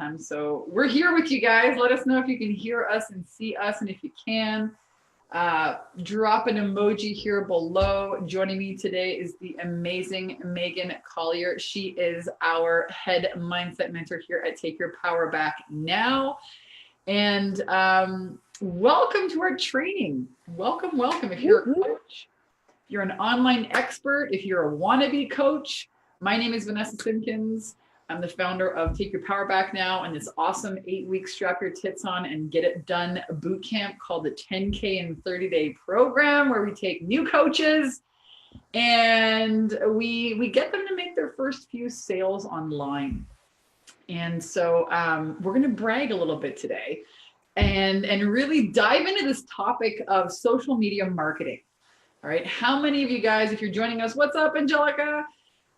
time. So we're here with you guys. Let us know if you can hear us and see us. And if you can, drop an emoji here below. Joining me today is the amazing Megan Collier. She is our head mindset mentor here at Take Your Power Back Now. And welcome to our training. Welcome, welcome. If you're a coach, if you're an online expert, if you're a wannabe coach, my name is Vanessa Simpkins. I'm the founder of Take Your Power Back Now and this awesome 8-week strap your tits on and get it done boot camp called the 10K in 30-day program, where we take new coaches and we get them to make their first few sales online. And so we're going to brag a little bit today and really dive into this topic of social media marketing. All right. How many of you guys, if you're joining us, what's up, Angelica?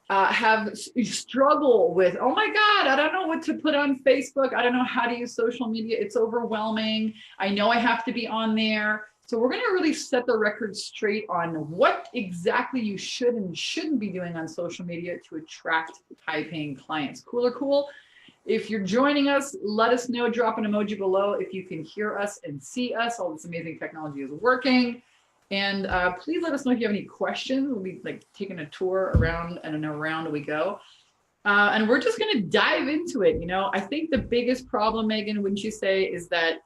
Have struggle with, oh my God, I don't know what to put on Facebook. I don't know how to use social media. It's overwhelming. I know I have to be on there. So we're going to really set the record straight on what exactly you should and shouldn't be doing on social media to attract high-paying clients. Cool or cool? If you're joining us, let us know. Drop an emoji below if you can hear us and see us. All this amazing technology is working. And please let us know if you have any questions. We'll be like taking a tour around and around we go. And we're just going to dive into it. You know, I think the biggest problem, Megan, wouldn't you say, is that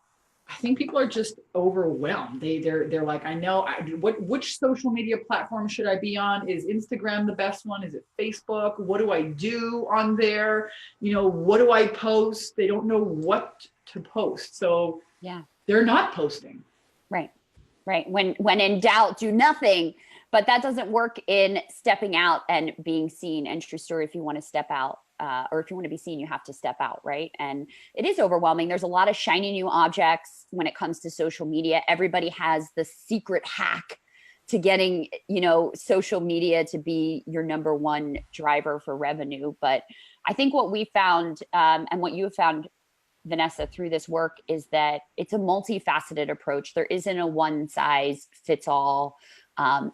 I think people are just overwhelmed. They're like, I know, which social media platform should I be on? Is Instagram the best one? Is it Facebook? What do I do on there? You know, what do I post? They don't know what to post. So yeah, they're not posting. Right. Right. When in doubt, do nothing. But that doesn't work in stepping out and being seen. And true story, if you want to step out or if you want to be seen, you have to step out. Right. And it is overwhelming. There's a lot of shiny new objects when it comes to social media. Everybody has the secret hack to getting, you know, social media to be your number one driver for revenue. But I think what we found and what you have found, Vanessa, through this work is that it's a multifaceted approach. There isn't a one size fits all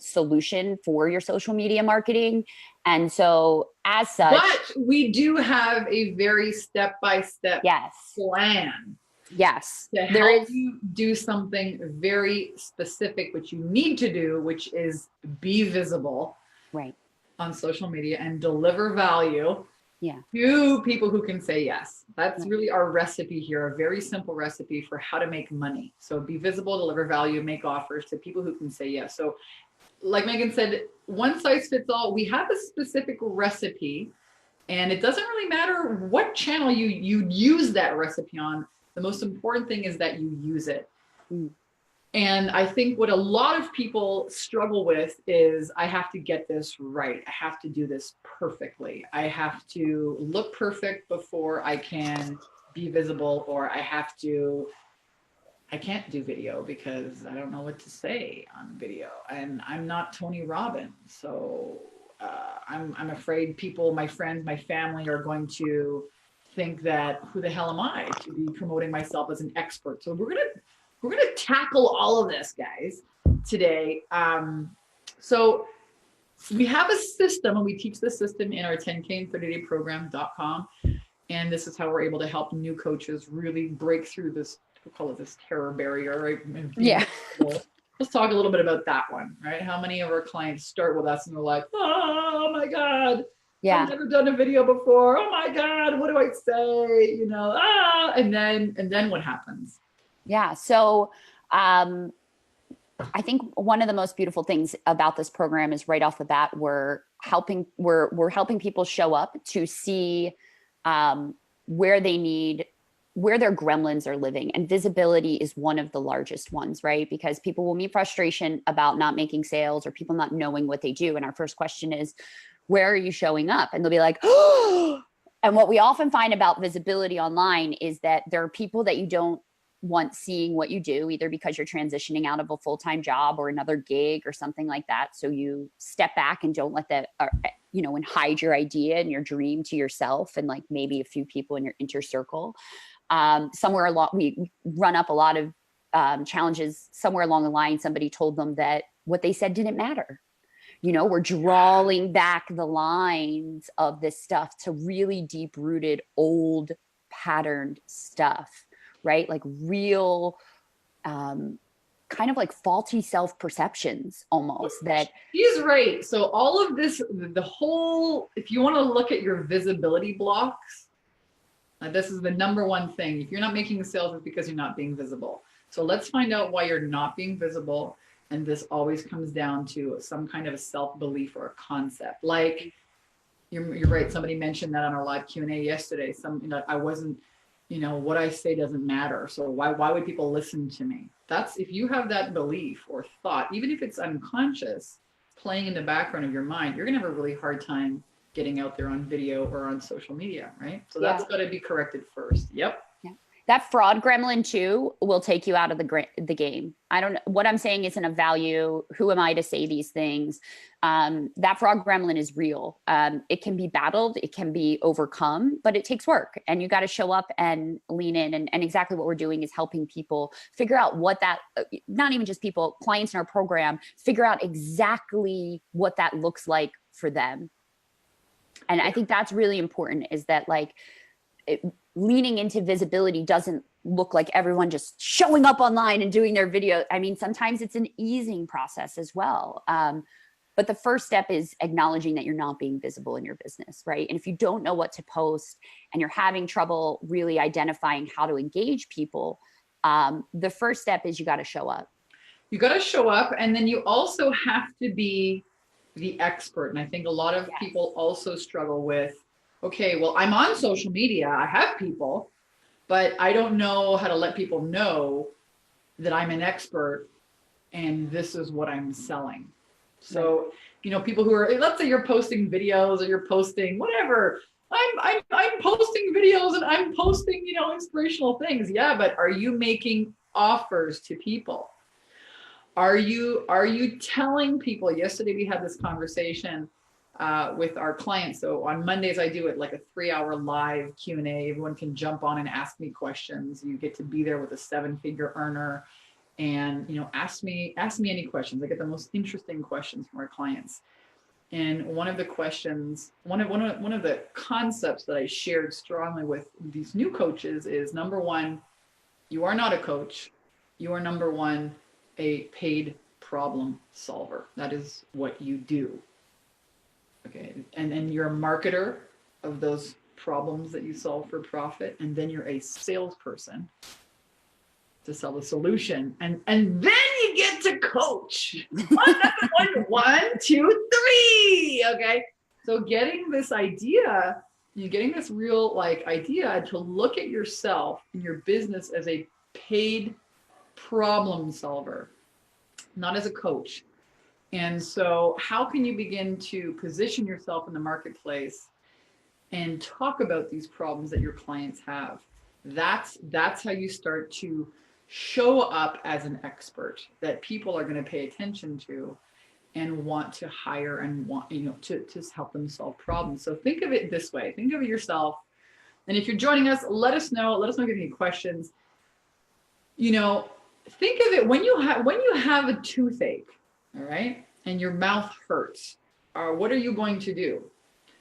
solution for your social media marketing. And so as such, but we do have a very step-by-step plan. Yes. To help you do something very specific, which you need to do, which is be visible on social media and deliver value to people who can say yes. That's really our recipe here, a very simple recipe for how to make money. So be visible, deliver value, make offers to people who can say yes. So like Megan said, one size fits all. We have a specific recipe and it doesn't really matter what channel you use that recipe on. The most important thing is that you use it. And I think what a lot of people struggle with is I have to get this right. I have to do this perfectly. I have to look perfect before I can be visible, or I can't do video because I don't know what to say on video. And I'm not Tony Robbins. So I'm afraid people, my friends, my family are going to think that who the hell am I to be promoting myself as an expert? So we're gonna tackle all of this, guys, today. So we have a system, and we teach the system in our 10K in 30-day program.com. And this is how we're able to help new coaches really break through this, we'll call it this terror barrier, right? Yeah. Let's talk a little bit about that one, right? How many of our clients start with us and they're like, oh my God, I've never done a video before. Oh my God, what do I say? You know, and then what happens? Yeah. So I think one of the most beautiful things about this program is right off the bat, we're helping people show up to see where their gremlins are living. And visibility is one of the largest ones, right? Because people will meet frustration about not making sales or people not knowing what they do. And our first question is, where are you showing up? And they'll be like, oh. And what we often find about visibility online is that there are people that you don't want seeing what you do, either because you're transitioning out of a full-time job or another gig or something like that. So you step back and don't let that, and hide your idea and your dream to yourself and like maybe a few people in your inner circle. We run up a lot of challenges. Somewhere along the line, somebody told them that what they said didn't matter. We're drawing back the lines of this stuff to really deep-rooted old patterned stuff, right? Like real, kind of like faulty self-perceptions almost that. He's right. So all of this, the whole, if you want to look at your visibility blocks, this is the number one thing. If you're not making sales, it's because you're not being visible. So let's find out why you're not being visible. And this always comes down to some kind of a self-belief or a concept. Like you're right. Somebody mentioned that on our live Q&A yesterday. I wasn't, what I say doesn't matter. So why would people listen to me? That's, if you have that belief or thought, even if it's unconscious, playing in the background of your mind, you're gonna have a really hard time getting out there on video or on social media, right? So that's got to be corrected first. Yep. That fraud gremlin too will take you out of the game. I don't know what I'm saying isn't of value. Who am I to say these things? That fraud gremlin is real. It can be battled, it can be overcome, but it takes work, and you got to show up and lean in. And exactly what we're doing is helping people figure out what that, not even just people, clients in our program, figure out exactly what that looks like for them. And I think that's really important, is that like leaning into visibility doesn't look like everyone just showing up online and doing their video. I mean, sometimes it's an easing process as well. But the first step is acknowledging that you're not being visible in your business, right? And if you don't know what to post and you're having trouble really identifying how to engage people, the first step is you got to show up. You got to show up, and then you also have to be the expert. And I think a lot of people also struggle with, okay, well, I'm on social media, I have people, but I don't know how to let people know that I'm an expert and this is what I'm selling. So, people who are, let's say you're posting videos or you're posting whatever, I'm posting videos and I'm posting, inspirational things. Yeah, but are you making offers to people? Are you telling people? Yesterday we had this conversation with our clients. So on Mondays, I do it like a 3-hour live Q&A. Everyone can jump on and ask me questions. You get to be there with a 7-figure earner and, ask me any questions. I get the most interesting questions from our clients. And one of the questions, one of the concepts that I shared strongly with these new coaches is, number one, you are not a coach. You are, number one, a paid problem solver. That is what you do. Okay, and then you're a marketer of those problems that you solve for profit, and then you're a salesperson to sell the solution, and then you get to coach. One, two, three. Okay, so getting this idea, you're getting this real idea to look at yourself and your business as a paid problem solver, not as a coach. And so how can you begin to position yourself in the marketplace and talk about these problems that your clients have? That's how you start to show up as an expert that people are going to pay attention to and want to hire and want, to help them solve problems. So think of it this way. Think of it yourself. And if you're joining us, let us know. Let us know if you have any questions. Think of it when you have a toothache. All right. And your mouth hurts. What are you going to do?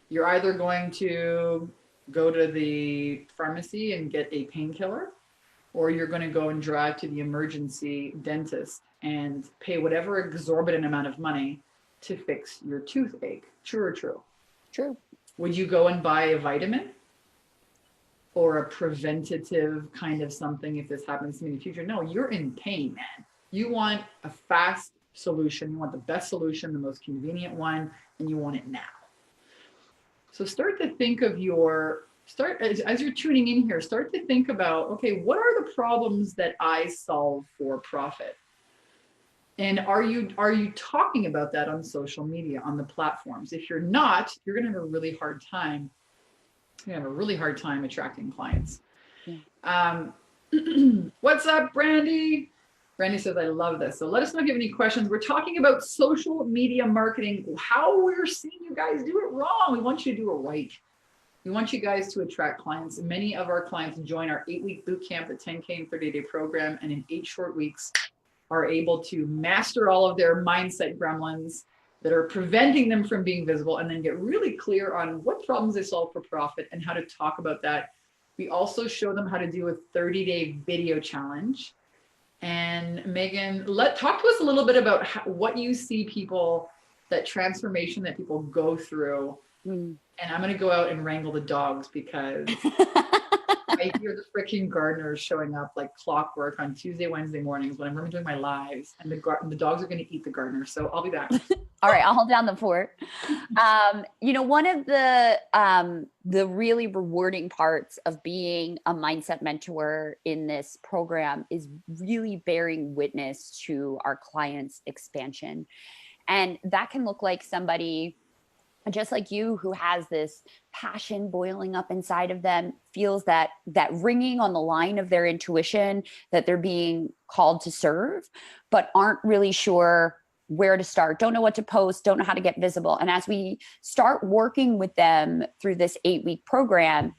You're either going to go to the pharmacy and get a painkiller, or you're going to go and drive to the emergency dentist and pay whatever exorbitant amount of money to fix your toothache. True or true? True. Would you go and buy a vitamin or a preventative kind of something if this happens to me in the future? No, you're in pain, man. You want a fast solution. You want the best solution, the most convenient one, and you want it now. So start to think of as you're tuning in here, start to think about, okay, what are the problems that I solve for profit? And are you talking about that on social media, on the platforms? If you're not, you're going to have a really hard time. You're going to have a really hard time attracting clients. Yeah. What's up, Brandy? Brandy says, I love this. So let us know if you have any questions. We're talking about social media marketing, how we're seeing you guys do it wrong. We want you to do it right. We want you guys to attract clients. Many of our clients join our 8-week bootcamp, the 10K and 30-day program, and in 8 short weeks are able to master all of their mindset gremlins that are preventing them from being visible, and then get really clear on what problems they solve for profit and how to talk about that We also show them how to do a 30-day video challenge. And Megan, talk to us a little bit about what you see that transformation that people go through. And I'm going to go out and wrangle the dogs because I hear the freaking gardeners showing up like clockwork on Tuesday, Wednesday mornings when I'm doing my lives, and the dogs are going to eat the gardener. So I'll be back. All right, I'll hold down the fort. One of the really rewarding parts of being a mindset mentor in this program is really bearing witness to our clients' expansion. And that can look like somebody just like you who has this passion boiling up inside of them, feels that ringing on the line of their intuition that they're being called to serve, but aren't really sure where to start, don't know what to post, don't know how to get visible. And as we start working with them through this 8-week program,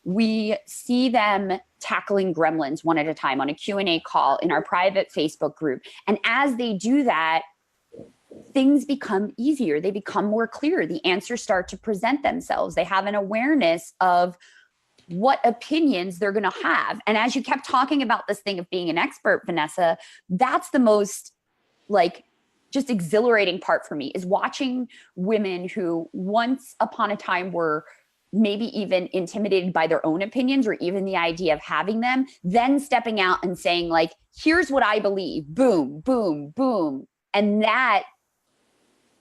we see them tackling gremlins one at a time on a Q&A call in our private Facebook group. And as they do that, things become easier. They become more clear. The answers start to present themselves. They have an awareness of what opinions they're going to have. And as you kept talking about this thing of being an expert, Vanessa, that's the most just exhilarating part for me, is watching women who once upon a time were maybe even intimidated by their own opinions or even the idea of having them, then stepping out and saying here's what I believe, boom, boom, boom. And that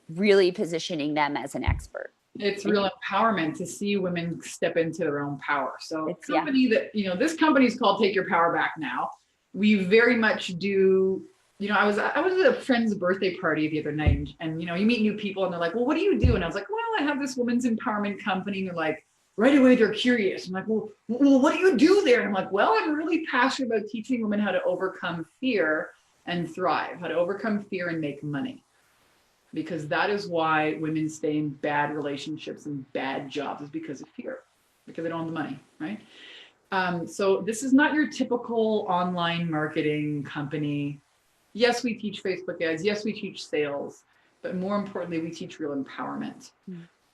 really positioning them as an expert. It's real empowerment to see women step into their own power. So this company is called Take Your Power Back Now. We very much do, I was at a friend's birthday party the other night, and you meet new people and they're like, well, what do you do? And I was like, well, I have this women's empowerment company. And they're like, right away, they're curious. I'm like, well, what do you do there? And I'm like, well, I'm really passionate about teaching women how to overcome fear and thrive, how to overcome fear and make money. Because that is why women stay in bad relationships and bad jobs, is because of fear, because they don't have the money, right? So this is not your typical online marketing company. Yes, we teach Facebook ads. Yes, we teach sales, but more importantly, we teach real empowerment.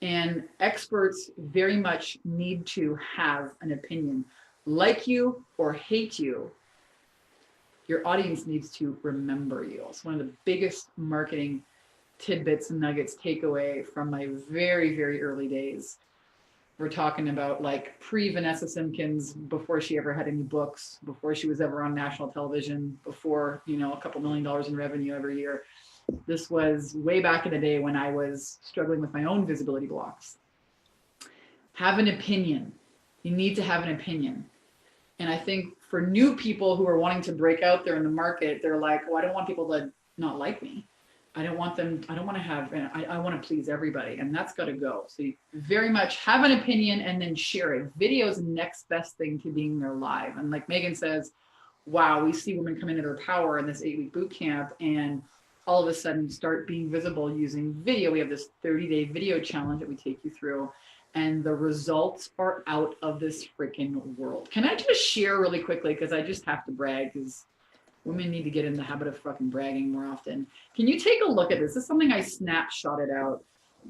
And experts very much need to have an opinion. Like you or hate you, your audience needs to remember you. It's one of the biggest marketing tidbits and nuggets takeaway from my very, very early days. We're talking about pre-Vanessa Simpkins, before she ever had any books, before she was ever on national television, before, a couple $1 million in revenue every year. This was way back in the day when I was struggling with my own visibility blocks. Have an opinion. You need to have an opinion. And I think for new people who are wanting to break out there in the market, they're like, well, I don't want people to not like me. I want to please everybody, and that's got to go. So you very much have an opinion and then share it. Video is the next best thing to being there live. And like Megan says, wow, we see women come into their power in this 8-week boot camp and all of a sudden start being visible using video. We have this 30-day video challenge that we take you through, and the results are out of this freaking world. Can I just share really quickly, because I just have to brag, because women need to get in the habit of fucking bragging more often. Can you take a look at this? This is something I snapshotted out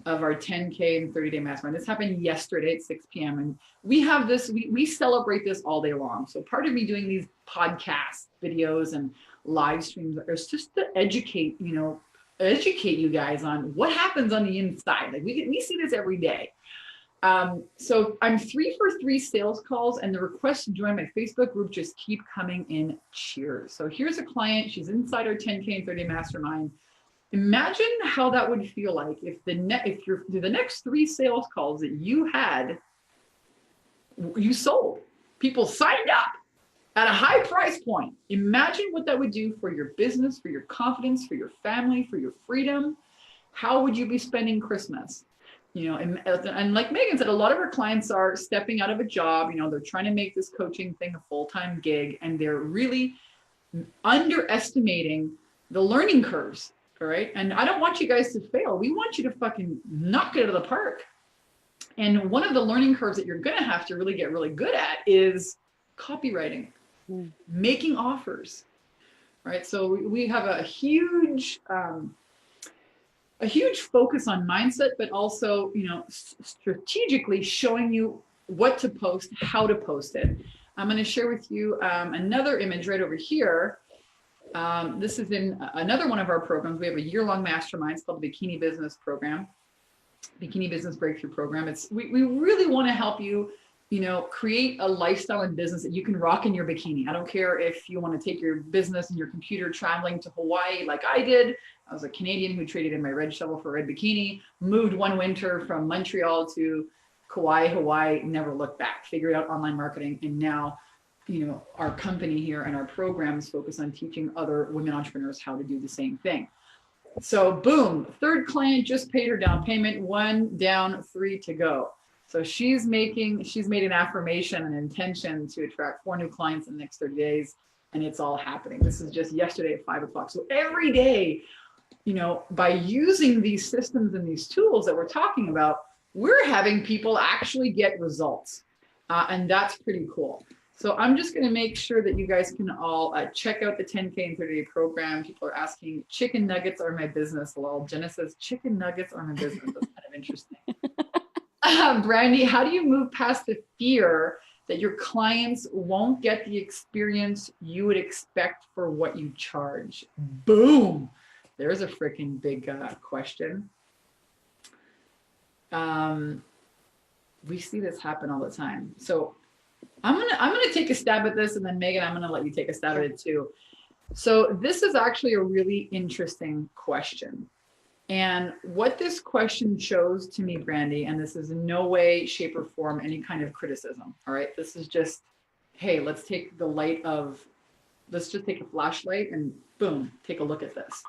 of our 10K and 30-day mastermind. This happened yesterday at 6 p.m. And we have this, we celebrate this all day long. So part of me doing these podcast videos and live streams is just to educate you guys on what happens on the inside. We see this every day. So I'm 3 for 3 sales calls, and the requests to join my Facebook group just keep coming in cheers. So here's a client. She's inside our 10K and 30 mastermind. Imagine how that would feel like if the next 3 sales calls that you had, you sold. People signed up at a high price point. Imagine what that would do for your business, for your confidence, for your family, for your freedom. How would you be spending Christmas? And like Megan said, a lot of our clients are stepping out of a job. They're trying to make this coaching thing a full-time gig, and they're really underestimating the learning curves. All right. And I don't want you guys to fail. We want you to fucking knock it out of the park. And one of the learning curves that you're going to have to really get really good at is copywriting, making offers. Right. So we have a huge focus on mindset, but also, strategically showing you what to post, how to post it. I'm going to share with you another image right over here. This is in another one of our programs. We have a year-long mastermind. It's called the Bikini Business Program, Bikini Business Breakthrough Program. We really want to help you, create a lifestyle and business that you can rock in your bikini. I don't care if you want to take your business and your computer traveling to Hawaii like I did. I was a Canadian who traded in my red shovel for a red bikini, moved one winter from Montreal to Kauai, Hawaii, never looked back, figured out online marketing, and now our company here and our programs focus on teaching other women entrepreneurs how to do the same thing. So boom, third client just paid her down payment, 1 down, 3 to go. So she's made an affirmation, an intention to attract 4 new clients in the next 30 days. And it's all happening. This is just yesterday at 5 o'clock. So every day, by using these systems and these tools that we're talking about, we're having people actually get results. And that's pretty cool. So I'm just going to make sure that you guys can all check out the 10K and 30-day program. People are asking, chicken nuggets are my business. Lol. Jenna says, chicken nuggets are my business. That's kind of interesting. Brandy, how do you move past the fear that your clients won't get the experience you would expect for what you charge? Boom. There's a freaking big question. We see this happen all the time. So I'm gonna take a stab at this, and then Megan, I'm gonna let you take a stab at it too. So this is actually a really interesting question. And what this question shows to me, Brandy, and this is in no way, shape, or form any kind of criticism. All right. This is just, hey, let's just take a flashlight and boom, take a look at this.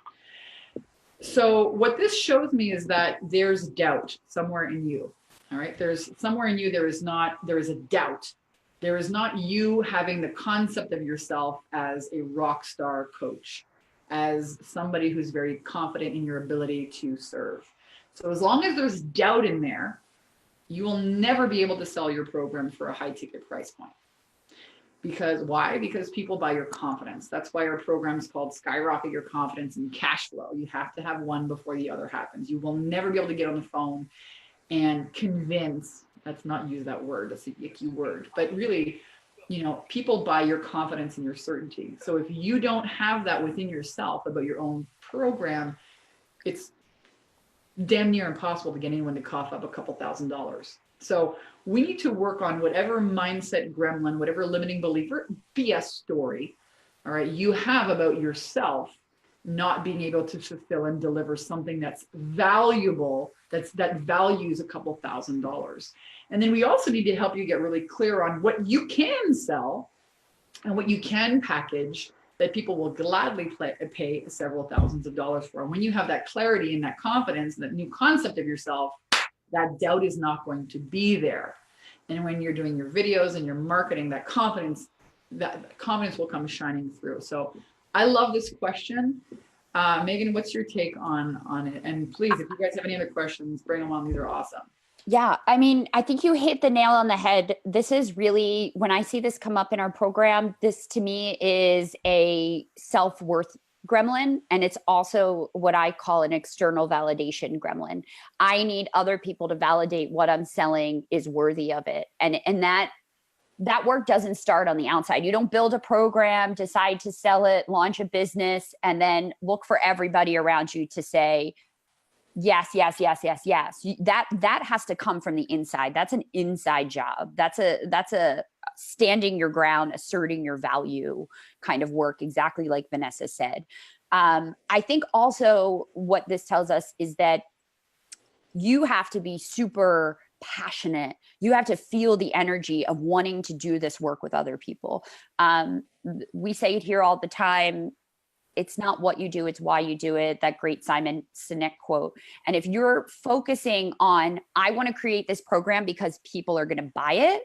So what this shows me is that there's doubt somewhere in you. All right. There's somewhere in you, there is a doubt. There is not you having the concept of yourself as a rock star coach, as somebody who's very confident in your ability to serve. So as long as there's doubt in there, you will never be able to sell your program for a high ticket price point. Because why? Because people buy your confidence. That's why our program is called Skyrocket Your Confidence and Cash Flow. You have to have one before the other happens. You will never be able to get on the phone and convince, let's not use that word, that's an icky word, but really, people buy your confidence and your certainty. So if you don't have that within yourself about your own program, it's damn near impossible to get anyone to cough up a couple $1,000s. So we need to work on whatever mindset gremlin, whatever limiting belief or BS story, all right, you have about yourself not being able to fulfill and deliver something that's valuable, that values a couple $1,000s. And then we also need to help you get really clear on what you can sell and what you can package that people will gladly pay several thousands of dollars for. And when you have that clarity and that confidence and that new concept of yourself, that doubt is not going to be there. And when you're doing your videos and your marketing, that confidence will come shining through. So I love this question. Megan, what's your take on it? And please, if you guys have any other questions, bring them on. These are awesome. Yeah. I mean, I think you hit the nail on the head. This is really, when I see this come up in our program, this to me is a self-worth gremlin. And it's also what I call an external validation gremlin. I need other people to validate what I'm selling is worthy of it. And that work doesn't start on the outside. You don't build a program, decide to sell it, launch a business, and then look for everybody around you to say, yes, yes, yes, yes, yes. That has to come from the inside. That's an inside job. That's a standing your ground, asserting your value kind of work, exactly like Vanessa said. I think also what this tells us is that you have to be super passionate. You have to feel the energy of wanting to do this work with other people. We say it here all the time. It's not what you do, it's why you do it. That great Simon Sinek quote. And if you're focusing on, I want to create this program because people are going to buy it,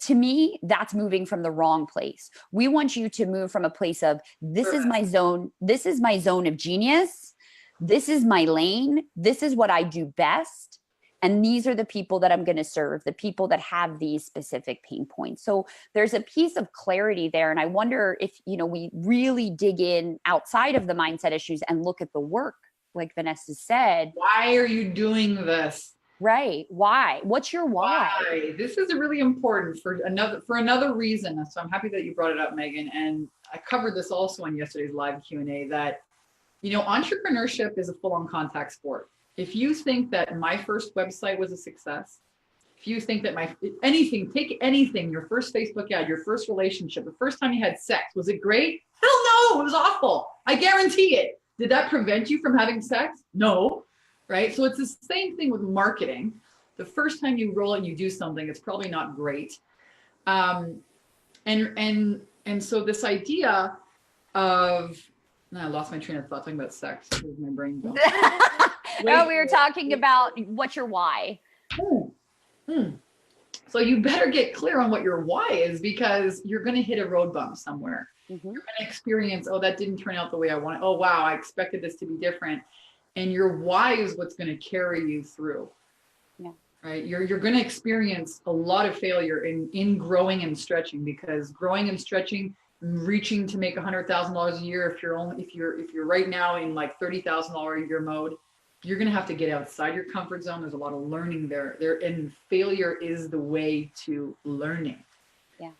to me, that's moving from the wrong place. We want you to move from a place of, this is my zone. This is my zone of genius. This is my lane. This is what I do best. And these are the people that I'm going to serve, the people that have these specific pain points. So there's a piece of clarity there. And I wonder if, we really dig in outside of the mindset issues and look at the work, like Vanessa said. Why are you doing this? Right. Why? What's your why? Why? This is really important for another reason. So I'm happy that you brought it up, Megan. And I covered this also on yesterday's live Q&A that, entrepreneurship is a full-on contact sport. If you think that my first website was a success, if you think that take anything, your first Facebook ad, your first relationship, the first time you had sex, was it great? Hell no, it was awful. I guarantee it. Did that prevent you from having sex? No, right? So it's the same thing with marketing. The first time you roll it and you do something, it's probably not great. And so this idea of, I lost my train of thought talking about sex. Where's my brain go? No, we were talking about what's your why. So you better get clear on what your why is, because you're going to hit a road bump somewhere. You're going to experience, oh, that didn't turn out the way I wanted. Oh, wow, I expected this to be different. And your why is what's going to carry you through. Yeah. Right? You're going to experience a lot of failure in growing and stretching, because growing and stretching, reaching to make $100,000 a year, if you're right now in like $30,000 a year mode, you're going to have to get outside your comfort zone. There's a lot of learning there, and failure is the way to learning. Yeah.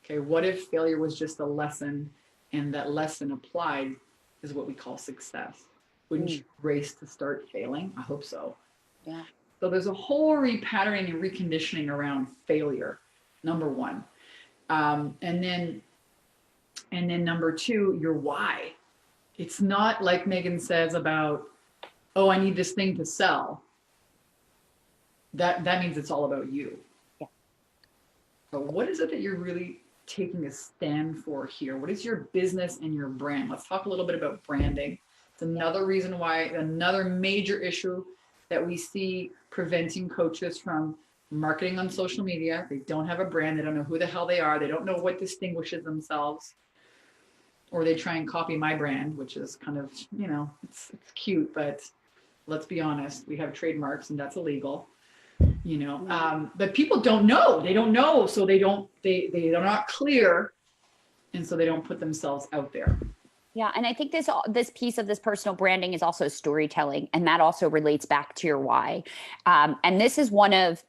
Okay. What if failure was just a lesson, and that lesson applied is what we call success? Wouldn't you race to start failing? I hope so. Yeah. So there's a whole repatterning and reconditioning around failure, number one. And then number two, your why. It's not like Megan says about, oh, I need this thing to sell. That means it's all about you. Yeah. So what is it that you're really taking a stand for here? What is your business and your brand? Let's talk a little bit about branding. It's another reason why, another major issue that we see preventing coaches from marketing on social media. They don't have a brand. They don't know who the hell they are. They don't know what distinguishes themselves. Or they try and copy my brand, which is kind of, it's cute, but let's be honest, we have trademarks and that's illegal, but people don't know. They don't know. So they're not clear. And so they don't put themselves out there. Yeah. And I think this piece of this personal branding is also storytelling. And that also relates back to your why. And this is one of,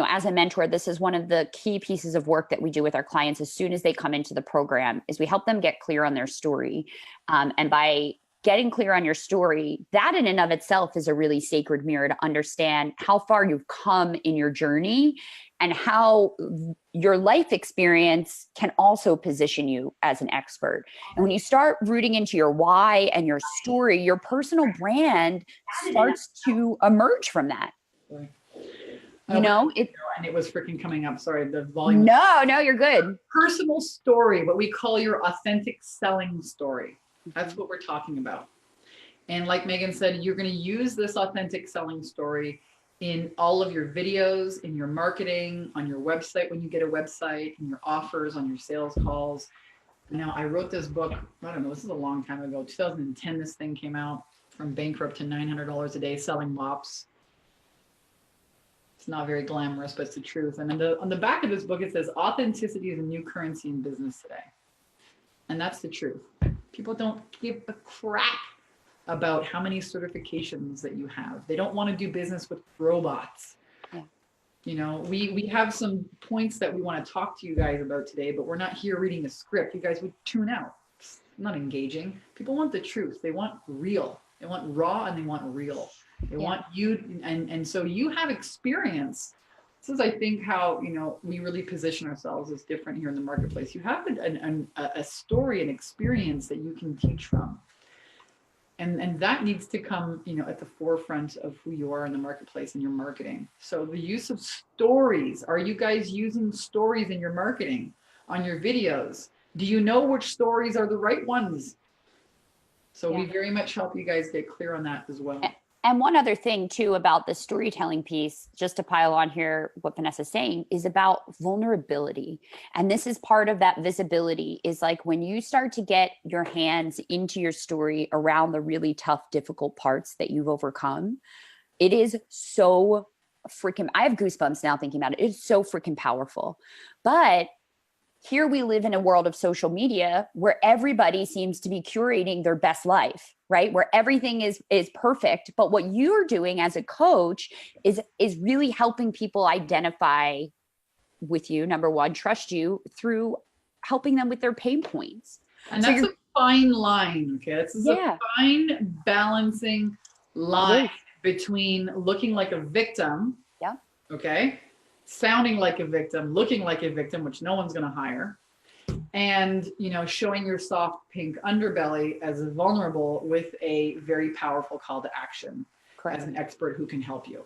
as a mentor, this is one of the key pieces of work that we do with our clients as soon as they come into the program, is we help them get clear on their story. And by getting clear on your story, that in and of itself is a really sacred mirror to understand how far you've come in your journey and how your life experience can also position you as an expert. And when you start rooting into your why and your story, your personal brand starts to emerge from that. And it was freaking coming up. Sorry, the volume. No, you're good. Personal story, what we call your authentic selling story. That's what we're talking about. And like Megan said, you're going to use this authentic selling story in all of your videos, in your marketing, on your website when you get a website, in your offers, on your sales calls. Now, I wrote this book, I don't know, this is a long time ago, 2010 this thing came out, From Bankrupt to $900 a Day Selling Mops. It's not very glamorous, but it's the truth. And on the back of this book, it says, authenticity is a new currency in business today. And that's the truth. People don't give a crap about how many certifications that you have. They don't want to do business with robots. Yeah. We have some points that we want to talk to you guys about today, but we're not here reading a script. You guys would tune out. It's not engaging. People want the truth. They want real. They want raw and they want real. They want you. And so you have experience. This is, I think, how, we really position ourselves as different here in the marketplace. You have a story, an experience that you can teach from. And that needs to come, at the forefront of who you are in the marketplace and your marketing. So the use of stories. Are you guys using stories in your marketing, on your videos? Do you know which stories are the right ones? So we very much help you guys get clear on that as well. And one other thing too about the storytelling piece, just to pile on here, what Vanessa's saying is about vulnerability. And this is part of that visibility, is like when you start to get your hands into your story around the really tough, difficult parts that you've overcome, it is so freaking, I have goosebumps now thinking about it. It's so freaking powerful. But here we live in a world of social media where everybody seems to be curating their best life, right? Where everything is perfect. But what you're doing as a coach is really helping people identify with you, number one, trust you through helping them with their pain points. And that's a fine line. Okay. This is a fine balancing line between looking like a victim. Yeah. Okay. Sounding like a victim, looking like a victim, which no one's going to hire. And, you know, showing your soft pink underbelly as vulnerable with a very powerful call to action. Correct. As an expert who can help you.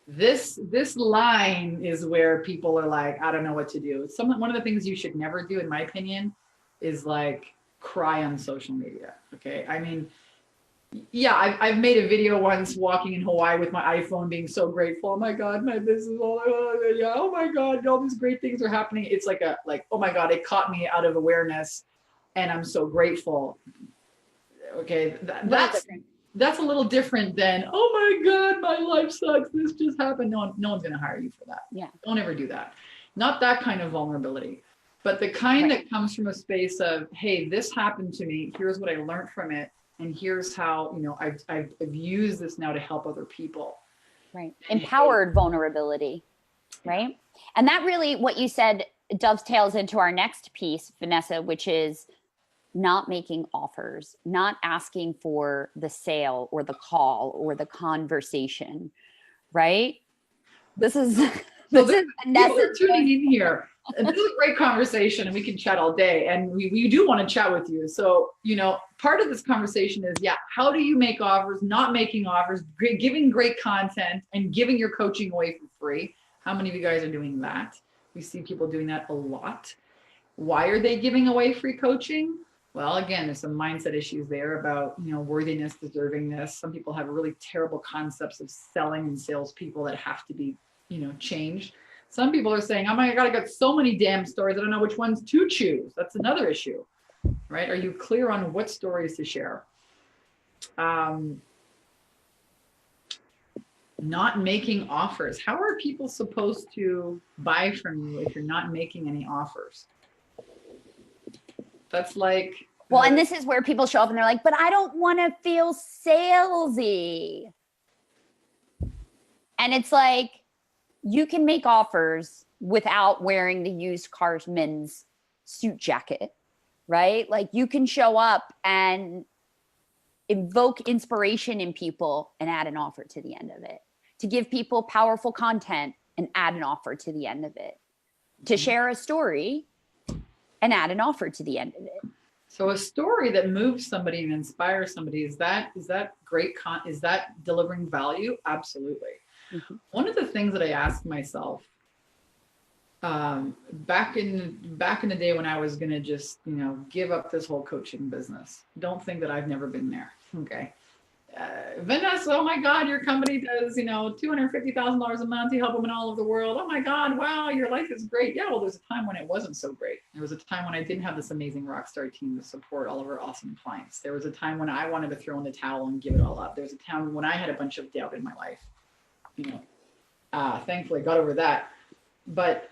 This line is where people are like, I don't know what to do. One of the things you should never do, in my opinion, is like cry on social media. Okay. I mean, yeah, I've made a video once walking in Hawaii with my iPhone being so grateful. Oh my God, my business, oh my God, all these great things are happening. It's like oh my God, it caught me out of awareness and I'm so grateful. Okay, that's a little different than, oh my God, my life sucks. This just happened. No one's gonna hire you for that. Yeah. Don't ever do that. Not that kind of vulnerability, but the kind that comes from a space of, hey, this happened to me. Here's what I learned from it. And here's how, you know, I've used this now to help other people. Right. Empowered vulnerability. Right. And that really, what you said, dovetails into our next piece, Vanessa, which is not making offers, not asking for the sale or the call or the conversation. Right. This is people are tuning in here. This is a great conversation and we can chat all day, and we do want to chat with you. So, you know, part of this conversation is, how do you make offers, not making offers, giving great content and giving your coaching away for free? How many of you guys are doing that? We see people doing that a lot. Why are they giving away free coaching? Well, again, there's some mindset issues there about, you know, worthiness, deservingness. Some people have really terrible concepts of selling and salespeople that have to be, you know, changed. Some people are saying, oh my God, I got so many damn stories. I don't know which ones to choose. That's another issue, right? Are you clear on what stories to share? Not making offers. How are people supposed to buy from you if you're not making any offers? That's like... Well, and this is where people show up and they're like, but I don't want to feel salesy. And it's like, you can make offers without wearing the used car men's suit jacket, right? Like you can show up and invoke inspiration in people and add an offer to the end of it. To give people powerful content and add an offer to the end of it. To share a story and add an offer to the end of it. So a story that moves somebody and inspires somebody, is that great? Is that delivering value? Absolutely. Mm-hmm. One of the things that I asked myself back in the day when I was going to just, you know, give up this whole coaching business. Don't think that I've never been there. Okay. Vanessa, oh my God, your company does, you know, $250,000 a month. You help women all over the world. Oh my God, wow, your life is great. Yeah, well, there's a time when it wasn't so great. There was a time when I didn't have this amazing rockstar team to support all of our awesome clients. There was a time when I wanted to throw in the towel and give it all up. There's a time when I had a bunch of doubt in my life. You know, thankfully I got over that. But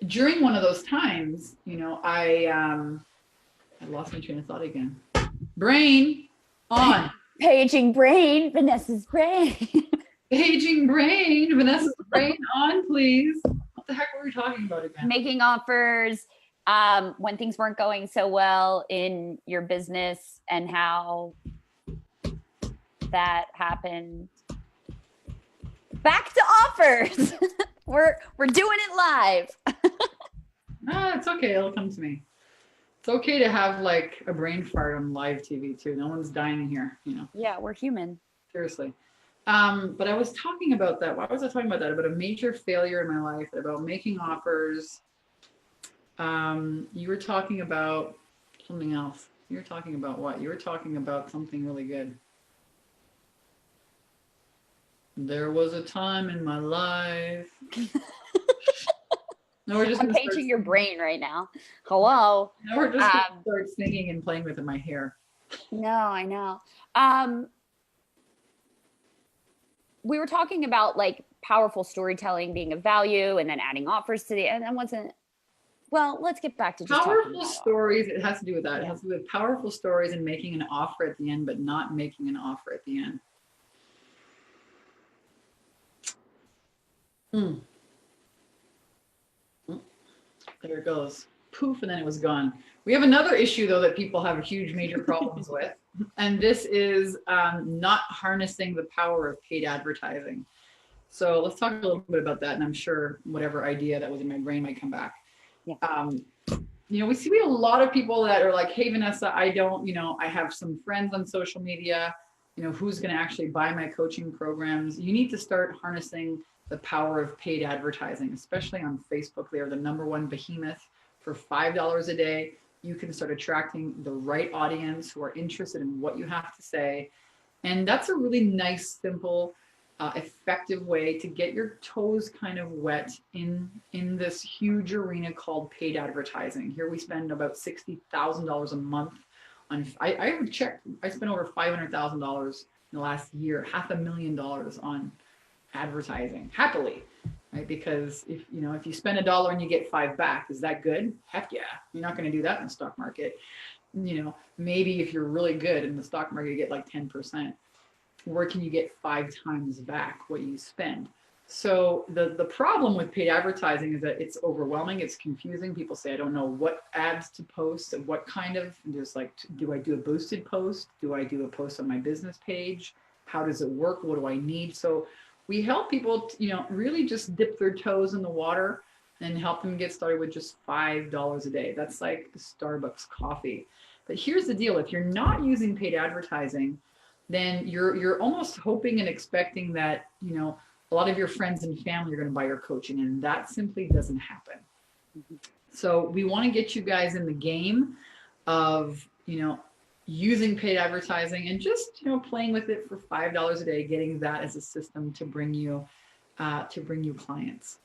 during one of those times, you know, I lost my train of thought again. Brain on. Paging brain, Vanessa's brain. Paging brain, Vanessa's brain on, please. What the heck were we talking about again? Making offers when things weren't going so well in your business and how that happened. Back to offers. We're doing it live. It's okay. It'll come to me. It's okay to have like a brain fart on live TV too. No one's dying here, you know. Yeah, we're human. Seriously. But I was talking about that. Why was I talking about that? About a major failure in my life, about making offers. You were talking about something else. You were talking about what? You were talking about something really good. There was a time in my life. No, we're just I'm paging your brain right now. Hello. No, we're just gonna start singing and playing with my hair. No, I know. We were talking about like powerful storytelling being of value and then adding offers to the end. That wasn't Well, let's get back to just Powerful talking stories. It has to do with that. It Yeah. has to do with powerful stories and making an offer at the end, but not making an offer at the end. There it goes. Poof, and then it was gone. We have another issue, though, that people have huge, major problems with, and this is not harnessing the power of paid advertising. So let's talk a little bit about that, and I'm sure whatever idea that was in my brain might come back. Yeah. You know, we have a lot of people that are like, hey, Vanessa, I don't, you know, I have some friends on social media, you know, who's going to actually buy my coaching programs? You need to start harnessing the power of paid advertising, especially on Facebook. They are the #1 behemoth. For $5 a day, you can start attracting the right audience who are interested in what you have to say. And that's a really nice, simple, effective way to get your toes kind of wet in this huge arena called paid advertising. Here we spend about $60,000 a month on, I would check, I spent over $500,000 in the last year, $500,000 on advertising, happily, right? Because if you spend $1 and you get 5 back, is that good? Heck yeah. You're not going to do that in the stock market. You know, maybe if you're really good in the stock market, you get like 10%. Where can you get 5 times back what you spend? So the problem with paid advertising is that it's overwhelming, it's confusing. People say, I don't know what ads to post and what kind of, just like, do I do a boosted post? Do I do a post on my business page? How does it work? What do I need? So we help people, really just dip their toes in the water and help them get started with just $5 a day. That's like Starbucks coffee. But here's the deal. If you're not using paid advertising, then you're almost hoping and expecting that, a lot of your friends and family are going to buy your coaching, and that simply doesn't happen. So we want to get you guys in the game of, using paid advertising and just, playing with it for $5 a day, getting that as a system to bring you clients.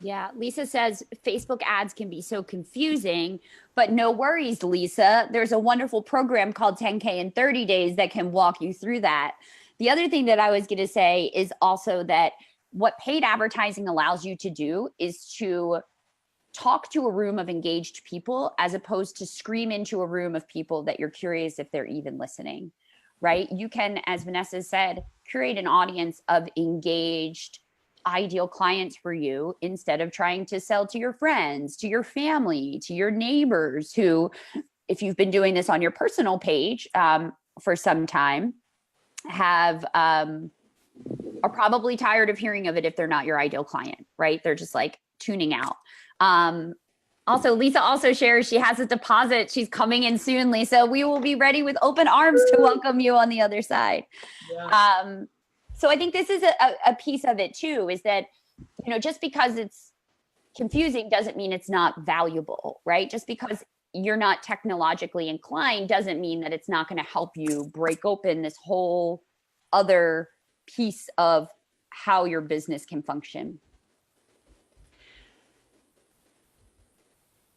Yeah, Lisa says Facebook ads can be so confusing, but no worries, Lisa. There's a wonderful program called 10K in 30 days that can walk you through that. The other thing that I was going to say is also that what paid advertising allows you to do is to talk to a room of engaged people as opposed to scream into a room of people that you're curious if they're even listening, right? You can, as Vanessa said, create an audience of engaged, ideal clients for you instead of trying to sell to your friends, to your family, to your neighbors who, if you've been doing this on your personal page for some time, are probably tired of hearing of it if they're not your ideal client, right? They're just like tuning out. Also, Lisa also shares she has a deposit. She's coming in soon, Lisa. We will be ready with open arms to welcome you on the other side. Yeah. So I think this is a piece of it too, is that, just because it's confusing doesn't mean it's not valuable, right? Just because you're not technologically inclined doesn't mean that it's not going to help you break open this whole other piece of how your business can function.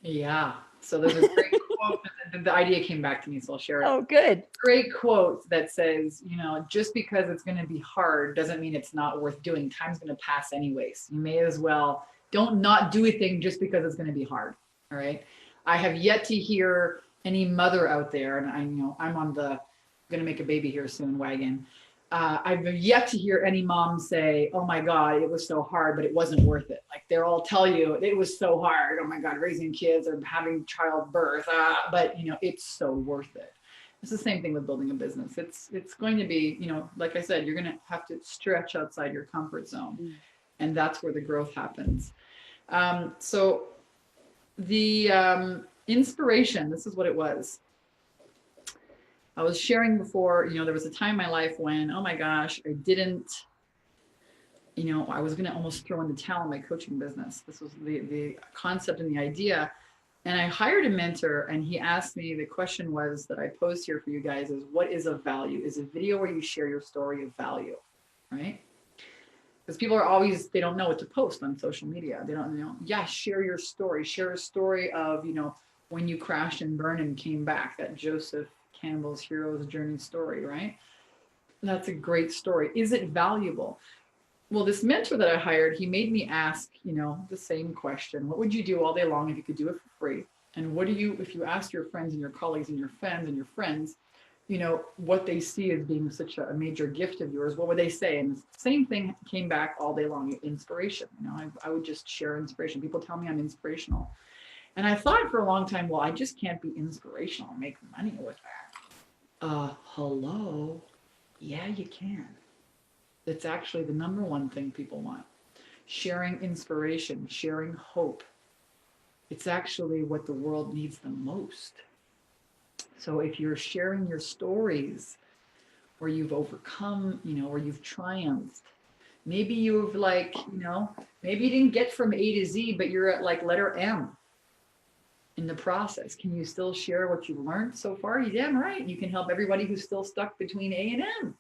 Yeah. So there's a great quote. The idea came back to me, so I'll share it. Oh, good. Great quote that says, just because it's going to be hard doesn't mean it's not worth doing. Time's going to pass anyways. You may as well don't not do a thing just because it's going to be hard. All right. I have yet to hear any mother out there, and I'm on the going to make a baby here soon wagon. I've yet to hear any mom say, oh my God, it was so hard, but it wasn't worth it. Like they'll all tell you it was so hard. Oh my God, raising kids or having childbirth. But it's so worth it. It's the same thing with building a business. It's going to be, like I said, you're going to have to stretch outside your comfort zone. And that's where the growth happens. So the inspiration, this is what it was. I was sharing before, there was a time in my life when, oh my gosh, I didn't, I was going to almost throw in the towel in my coaching business. This was the concept and the idea. And I hired a mentor, and he asked me, the question was that I posed here for you guys is, what is of value? Is a video where you share your story of value, right? Because people are always, they don't know what to post on social media. They don't know, share your story. Share a story of, when you crashed and burned and came back, that Joseph Campbell's hero's journey story, right? That's a great story. Is it valuable? Well, this mentor that I hired, he made me ask, the same question. What would you do all day long if you could do it for free? And what do you, if you ask your friends and your colleagues and your friends and your friends, what they see as being such a major gift of yours, what would they say? And the same thing came back all day long, inspiration. I would just share inspiration. People tell me I'm inspirational. And I thought for a long time, well, I just can't be inspirational and make money with that. Hello? Yeah, you can. It's actually the number one thing people want. Sharing inspiration, sharing hope. It's actually what the world needs the most. So if you're sharing your stories where you've overcome, where you've triumphed, maybe you've maybe you didn't get from A to Z, but you're at like letter M in the process. Can you still share what you've learned so far? You're damn right. You can help everybody who's still stuck between A and M.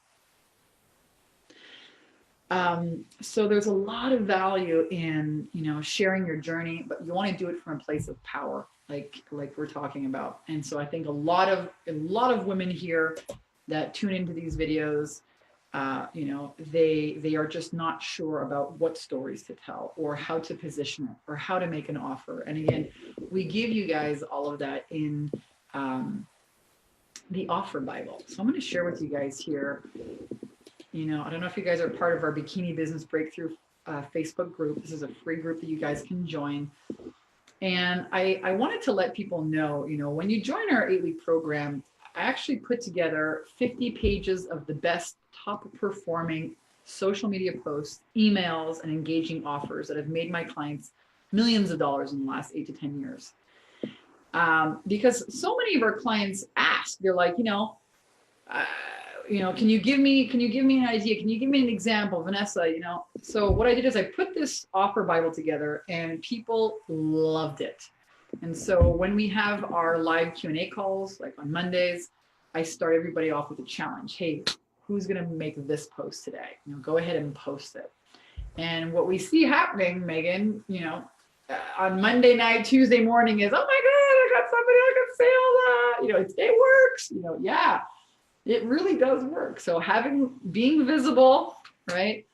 So there's a lot of value in, sharing your journey, but you want to do it from a place of power, like we're talking about. And so I think a lot of women here that tune into these videos, they are just not sure about what stories to tell or how to position it or how to make an offer. And again, we give you guys all of that in the offer Bible. So I'm going to share with you guys here. I don't know if you guys are part of our Bikini Business Breakthrough Facebook group. This is a free group that you guys can join. And I wanted to let people know, when you join our 8-week program, I actually put together 50 pages of the best top performing social media posts, emails, and engaging offers that have made my clients millions of dollars in the last 8 to 10 years. Because so many of our clients ask, they're like, can you give me an idea? Can you give me an example, Vanessa? So what I did is I put this offer Bible together and people loved it. And so when we have our live Q&A calls, like on Mondays, I start everybody off with a challenge. Hey, who's going to make this post today? Go ahead and post it. And what we see happening, Megan, on Monday night, Tuesday morning is, oh my God, I got somebody that can sell that. It works. Yeah. It really does work. So being visible, right?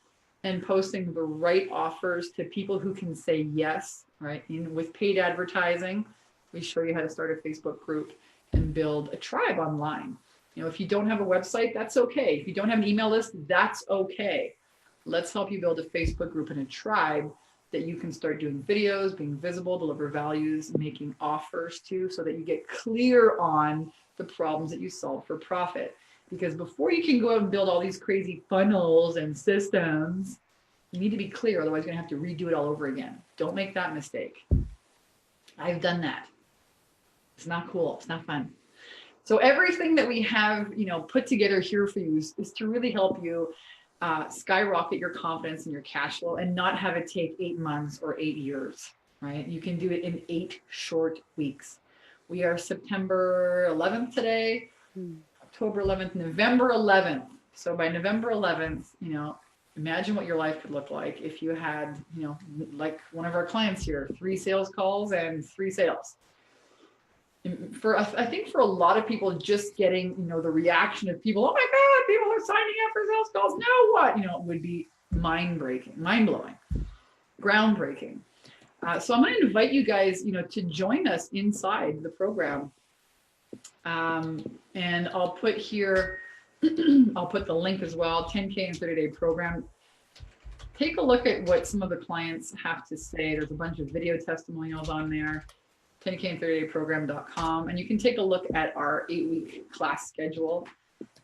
And posting the right offers to people who can say yes, right? With paid advertising, we show you how to start a Facebook group and build a tribe online. If you don't have a website, that's okay. If you don't have an email list, that's okay. Let's help you build a Facebook group and a tribe that you can start doing videos, being visible, deliver values, making offers to, so that you get clear on the problems that you solve for profit. Because before you can go out and build all these crazy funnels and systems, you need to be clear. Otherwise, you're going to have to redo it all over again. Don't make that mistake. I've done that. It's not cool. It's not fun. So everything that we have, put together here for you is to really help you skyrocket your confidence and your cash flow and not have it take 8 months or 8 years, right? You can do it in 8 short weeks. We are September 11th today. October 11th, November 11th. So by November 11th, imagine what your life could look like if you had, like one of our clients here, 3 sales calls and 3 sales. I think for a lot of people, just getting, the reaction of people, oh my God, people are signing up for sales calls. Now what? Would be mind-blowing, groundbreaking. So I'm going to invite you guys, to join us inside the program. And I'll put here, I'll put the link as well, 10K and 30-day program. Take a look at what some of the clients have to say. There's a bunch of video testimonials on there, 10K and 30-day program.com. And you can take a look at our 8-week class schedule.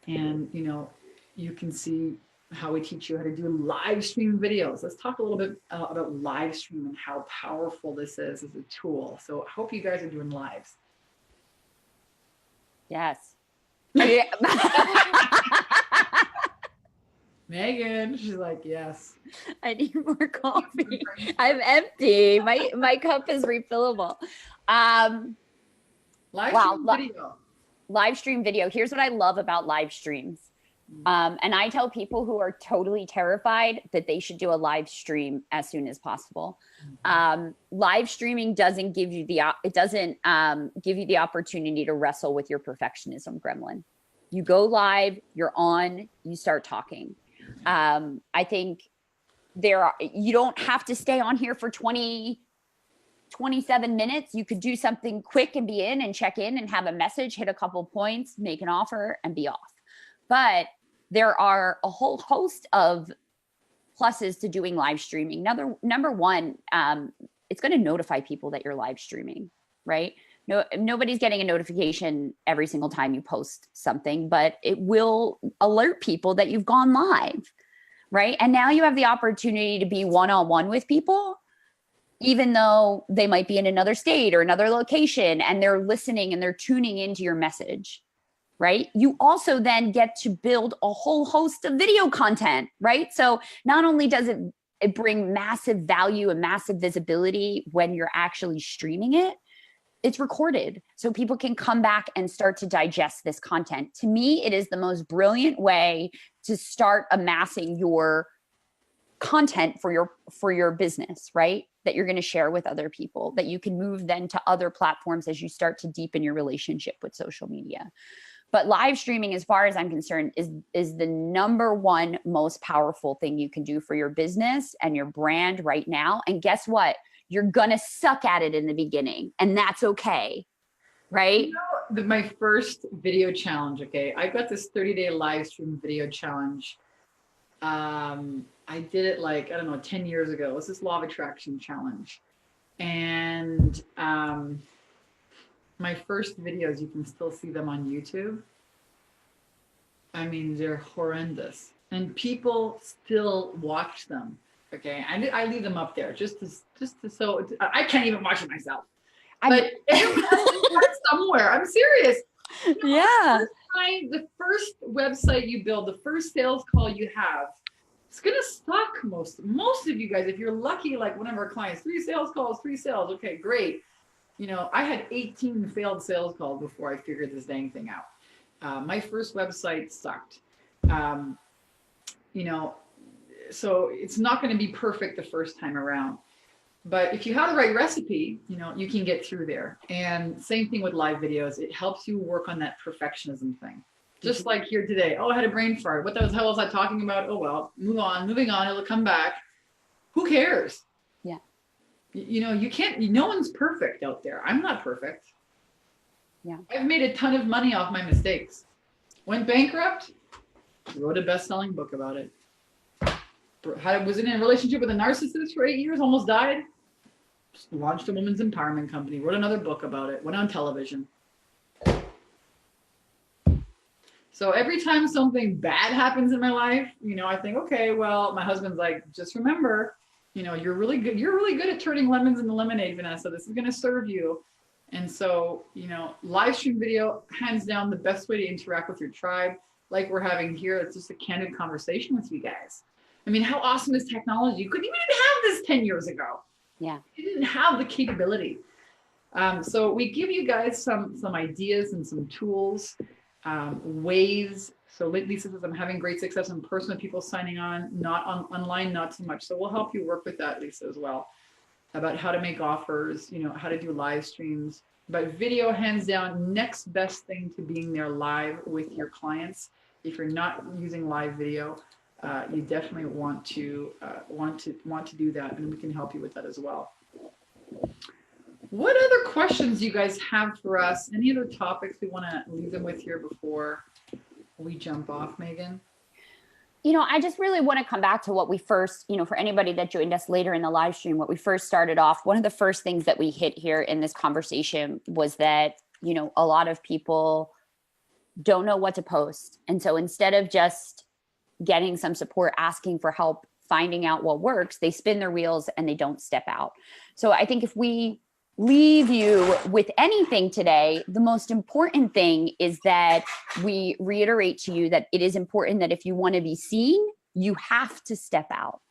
And, you can see how we teach you how to do live stream videos. Let's talk a little bit about live stream and how powerful this is as a tool. So I hope you guys are doing lives. Yes. Megan, she's like, yes. I need more coffee. I'm empty. My cup is refillable. Live stream video. Here's what I love about live streams. And I tell people who are totally terrified that they should do a live stream as soon as possible. Live streaming doesn't give you the opportunity to wrestle with your perfectionism gremlin. You go live, you're on, you start talking. I think You don't have to stay on here for 27 minutes. You could do something quick and be in and check in and have a message, hit a couple points, make an offer and be off. But there are a whole host of pluses to doing live streaming. Number one, it's going to notify people that you're live streaming, right? Nobody's getting a notification every single time you post something, but it will alert people that you've gone live, right? And now you have the opportunity to be one-on-one with people, even though they might be in another state or another location, and they're listening and they're tuning into your message, right? You also then get to build a whole host of video content, right? So not only does it bring massive value and massive visibility when you're actually streaming it, it's recorded so people can come back and start to digest this content. To me, it is the most brilliant way to start amassing your content for your business, right? That you're going to share with other people, that you can move then to other platforms as you start to deepen your relationship with social media. But live streaming, as far as I'm concerned, is the number one most powerful thing you can do for your business and your brand right now. And guess what? You're going to suck at it in the beginning, and that's okay, right? You know, my first video challenge, okay, I got this 30-day live stream video challenge. I did it like, I don't know, 10 years ago. It was this law of attraction challenge. And my first videos, you can still see them on YouTube. I mean, they're horrendous. And people still watch them. Okay, I leave them up there just to so I can't even watch it myself. But somewhere, I'm serious. Yeah. The first website you build, the first sales call you have, it's gonna suck. Most of you guys, if you're lucky, like one of our clients, 3 sales calls, 3 sales. Okay, great. You know, I had 18 failed sales calls before I figured this dang thing out. My first website sucked. You know, so it's not going to be perfect the first time around. But if you have the right recipe, you know, you can get through there. And same thing with live videos. It helps you work on that perfectionism thing. Just like here today. Oh, I had a brain fart. What the hell was I talking about? Oh, well, moving on. It'll come back. Who cares? Yeah. You know, you can't, no one's perfect out there. I'm not perfect. Yeah. I've made a ton of money off my mistakes. Went bankrupt, wrote a best-selling book about it. Was in a relationship with a narcissist for 8 years, almost died. Launched a women's empowerment company, wrote another book about it, went on television. So every time something bad happens in my life, you know, I think, okay, well, my husband's like, just remember, you know, you're really good at turning lemons into lemonade, Vanessa. This is going to serve you. And so, you know, live stream video, hands down, the best way to interact with your tribe, like we're having here. It's just a candid conversation with you guys. I mean, how awesome is technology? You couldn't even have this 10 years ago. Yeah. You didn't have the capability. So we give you guys some ideas and some tools, ways. So Lisa says, I'm having great success in person with people signing on, not online, not so much. So we'll help you work with that, Lisa, as well, about how to make offers, you know, how to do live streams. But video, hands down, next best thing to being there live with your clients. If you're not using live video, you definitely want to do that, and we can help you with that as well. What other questions you guys have for us? Any other topics we want to leave them with here before we jump off, Megan? You know, I just really want to come back to what we first, you know, for anybody that joined us later in the live stream, what we first started off, one of the first things that we hit here in this conversation was that, you know, a lot of people don't know what to post. And so instead of just getting some support, asking for help, finding out what works, they spin their wheels and they don't step out. So I think if we leave you with anything today, the most important thing is that we reiterate to you that it is important that if you want to be seen, you have to step out.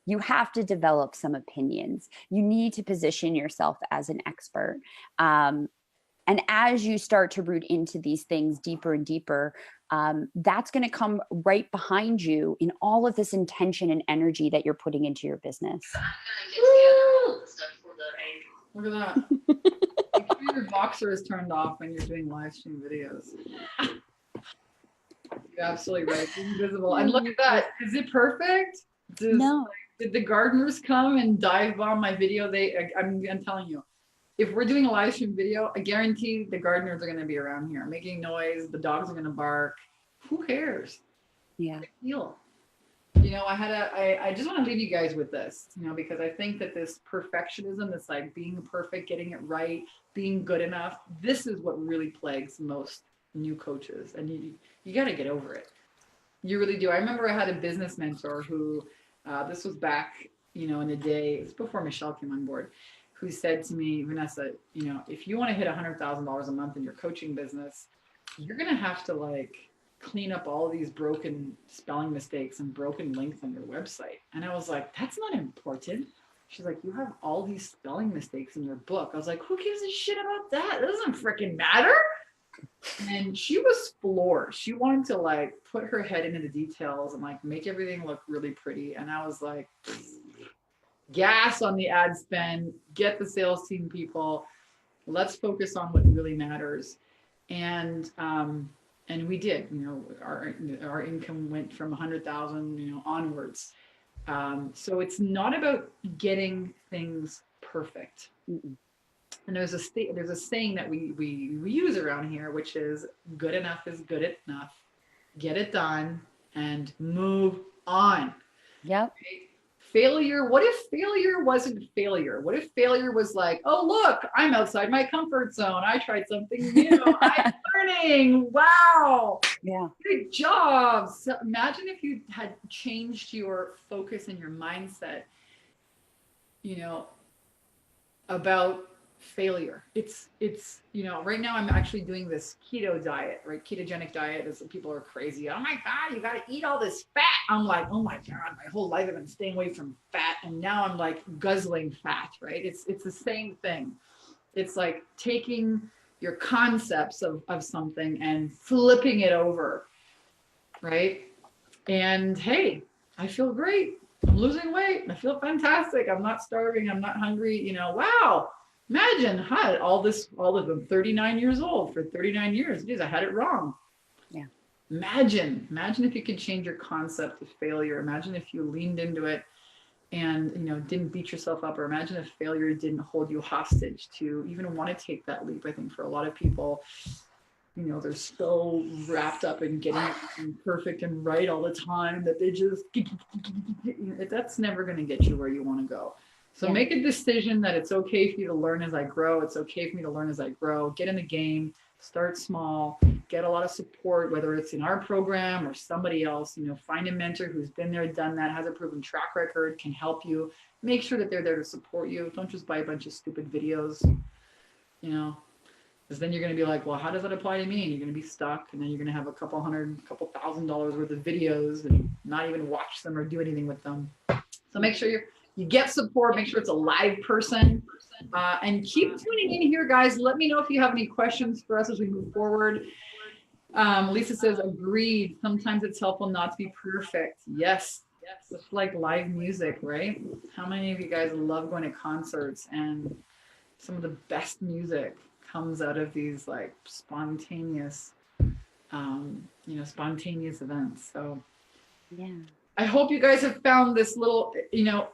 You have to develop some opinions. You need to position yourself as an expert. And as you start to root into these things deeper and deeper, that's going to come right behind you in all of this intention and energy that you're putting into your business. Look at that. Make sure your boxer is turned off when you're doing live stream videos. You're absolutely right. It's invisible. And look at that. Is it perfect? No. Did the gardeners come and dive bomb my video? I'm telling you, if we're doing a live stream video, I guarantee the gardeners are going to be around here making noise. The dogs are going to bark. Who cares? Yeah. Feel. You know, I just want to leave you guys with this, you know, because I think that this perfectionism, this like being perfect, getting it right, being good enough, this is what really plagues most new coaches. And you got to get over it. You really do. I remember I had a business mentor who, this was back, you know, in the day, it's before Michelle came on board, who said to me, Vanessa, you know, if you want to hit $100,000 a month in your coaching business, you're going to have to like clean up all these broken spelling mistakes and broken links on your website. And I was like, that's not important. She's like, you have all these spelling mistakes in your book. I was like, who gives a shit about that? It doesn't freaking matter. And she was floored. She wanted to like put her head into the details and like make everything look really pretty. And I was like, gas on the ad spend, get the sales team people. Let's focus on what really matters. And we did, you know, our income went from 100,000, you know, onwards. So it's not about getting things perfect. Mm-mm. And there's a saying that we use around here, which is good enough is good enough. Get it done and move on. Yep. Right? Failure. What if failure wasn't failure? What if failure was like, oh, look, I'm outside my comfort zone. I tried something new. I'm learning. Wow. Yeah. Good job. So imagine if you had changed your focus and your mindset, you know, about failure. It's you know, right now I'm actually doing this keto diet, right? Ketogenic diet is people are crazy. Oh my God, you got to eat all this fat. I'm like, oh my God, my whole life I've been staying away from fat. And now I'm like guzzling fat, right? It's the same thing. It's like taking your concepts of something and flipping it over, right? And hey, I feel great. I'm losing weight. I feel fantastic. I'm not starving. I'm not hungry. You know, wow. Imagine, all of them 39 years old for 39 years. Geez, I had it wrong. Yeah. Imagine if you could change your concept of failure. Imagine if you leaned into it and, you know, didn't beat yourself up, or imagine if failure didn't hold you hostage to even want to take that leap. I think for a lot of people, you know, they're so wrapped up in getting everything perfect and right all the time that they just, that's never going to get you where you want to go. So make a decision that it's okay for you to learn as I grow. It's okay for me to learn as I grow. Get in the game, start small, get a lot of support, whether it's in our program or somebody else. You know, find a mentor who's been there, done that, has a proven track record, can help you. Make sure that they're there to support you. Don't just buy a bunch of stupid videos, you know, because then you're going to be like, well, how does that apply to me? And you're going to be stuck. And then you're going to have a couple $1,000 worth of videos and not even watch them or do anything with them. So make sure you get support, make sure it's a live person, and keep tuning in here, guys. Let me know if you have any questions for us as we move forward. Lisa says, agreed. Sometimes it's helpful not to be perfect. Yes. It's like live music, right? How many of you guys love going to concerts, and some of the best music comes out of these like spontaneous, spontaneous events. So yeah. I hope you guys have found this little, you know,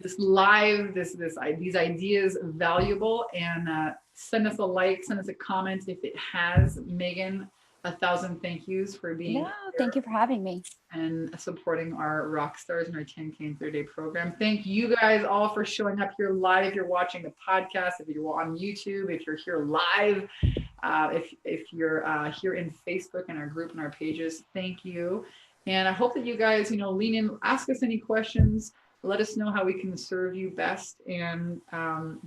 this live, these ideas valuable, and send us a like, send us a comment if it has. Megan, 1,000 thank yous for being here. Thank you for having me And supporting our rock stars in our 10K and 30-day program. Thank you guys all for showing up here live. If you're watching the podcast, if you're on YouTube, if you're here live, if you're here in Facebook and our group and our pages, thank you. And I hope that you guys, you know, lean in, ask us any questions. Let us know how we can serve you best. And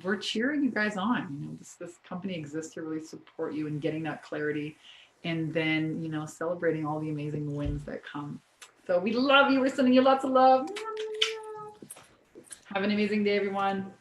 we're cheering you guys on. You know, this company exists to really support you in getting that clarity, and then, you know, celebrating all the amazing wins that come. So we love you. We're sending you lots of love. Have an amazing day, everyone.